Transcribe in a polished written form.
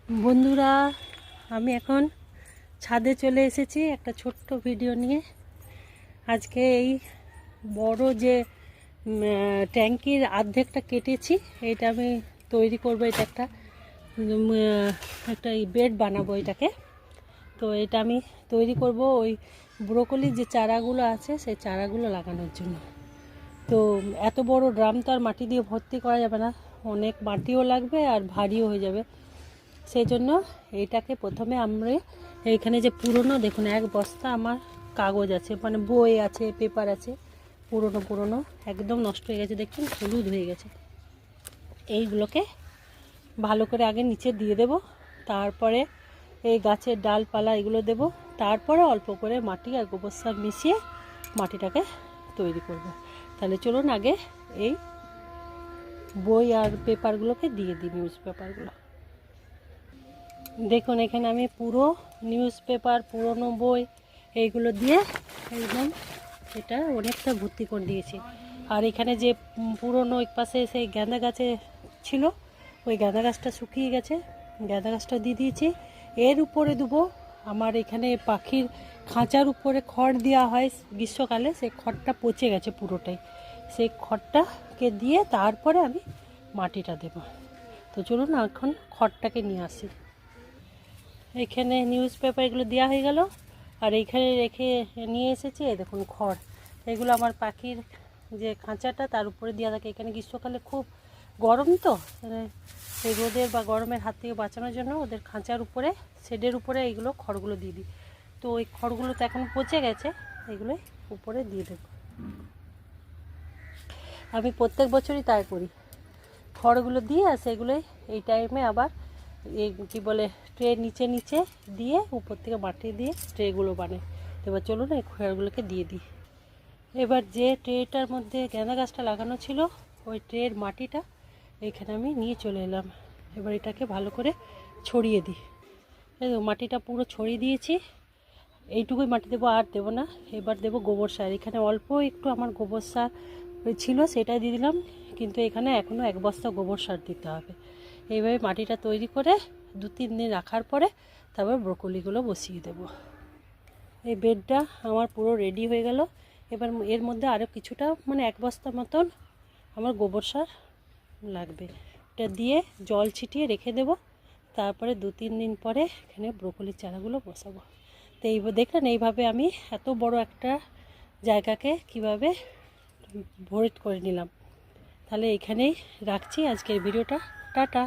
বন্ধুরা, আমি এখন ছাদে চলে এসেছি একটা ছোট্ট ভিডিও নিয়ে। আজকে এই বড় যে ট্যাঙ্কির অর্ধেকটা কেটেছি, এটা আমি তৈরি করবো। এটা একটা একটা বেড বানাবো এটাকে। তো এটা আমি তৈরি করব ওই ব্রোকলির যে চারাগুলো আছে সেই চারাগুলো লাগানোর জন্য। তো এত বড় ড্রাম তো আর মাটি দিয়ে ভর্তি করা যাবে না, অনেক মাটিও লাগবে আর ভারীও হয়ে যাবে। সেই জন্য এইটাকে প্রথমে আমরা এইখানে যে পুরনো দেখুন এক বস্তা আমার কাগজ আছে, মানে বই আছে, পেপার আছে, পুরনো একদম নষ্ট হয়ে গেছে, দেখুন হলুদ হয়ে গেছে। এইগুলোকে ভালো করে আগে নিচে দিয়ে দেব, তারপরে এই গাছের ডালপালা এগুলো দেব, তারপরে অল্প করে মাটি আর গোবর সার মিশিয়ে মাটিটাকে তৈরি করব। তাহলে চলুন আগে এই বই আর পেপারগুলোকে দিয়ে দিই, নিউজ পেপারগুলো। দেখুন এখানে আমি পুরো নিউজ পেপার, পুরনো বই এইগুলো দিয়ে একদম এটা অনেকটা ভর্তি করে দিয়েছি। আর এখানে যে পুরনো ওই পাশে সেই গাঁদা গাছে ছিল, ওই গাঁদা গাছটা শুকিয়ে গেছে, গাঁদা গাছটা দিয়ে দিয়েছি। এর উপরে দেবো আমার এখানে পাখির খাঁচার উপরে খড় দেওয়া হয় গ্রীষ্মকালে, সেই খড়টা পচে গেছে পুরোটাই, সেই খড়টাকে দিয়ে তারপরে আমি মাটিটা দেব। তো চলুন এখন খড়টাকে নিয়ে আসি। এখানে নিউজ পেপার এগুলো দেওয়া হয়ে গেল, আর এইখানে রেখে নিয়ে এসেছি এই দেখুন খড়। এগুলো আমার পাখির যে খাঁচাটা তার উপরে দেওয়া থাকে। এখানে গ্রীষ্মকালে খুব গরম, তো এই রোদের বা গরমের হাত থেকে বাঁচানোর জন্য ওদের খাঁচার উপরে, শেডের উপরে এইগুলো খড়গুলো দিয়ে দিই। তো ওই খড়গুলো তো এখন পচে গেছে, এগুলোই উপরে দিয়ে দেব। আমি প্রত্যেক বছরই তাই করি, খড়গুলো দিয়ে আর সেগুলোই এই টাইমে আবার এই কী বলে ট্রে নিচে দিয়ে উপর থেকে মাটি দিয়ে ট্রেগুলো বানাই। এবার চলুন এই খড়গুলোকে দিয়ে দিই। এবার যে ট্রেটার মধ্যে গাঁদা গাছটা লাগানো ছিল ওই ট্রের মাটিটা এখানে আমি নিয়ে চলে এলাম। এবার এটাকে ভালো করে ছড়িয়ে দিই। এই মাটিটা পুরো ছড়িয়ে দিয়েছি, এইটুকুই মাটি দেবো, আর দেবো না। এবার দেবো গোবর সার। এখানে অল্প একটু আমার গোবর সার ছিল, সেটাই দিয়ে দিলাম, কিন্তু এখানে এখনও এক বস্তা গোবর সার দিতে হবে। এইভাবে মাটিটা তৈরি করে 2-3 দিন রাখার পরে তারপর ব্রোকলিগুলো বসিয়ে দেব। এই বেডটা আমার পুরো রেডি হয়ে গেল। এবার এর মধ্যে আরও কিছুটা, মানে 1 বস্তা মতন আমার গোবর সার লাগবে। এটা দিয়ে জল ছিটিয়ে রেখে দেব, তারপরে 2-3 দিন পরে এখানে ব্রোকলির চারাগুলো বসাবো। তো এই দেখলেন এইভাবে আমি এত বড় একটা জায়গাকে কিভাবে ভরাট করে নিলাম। তাহলে এখানেই রাখছি আজকের ভিডিওটা। টাটা।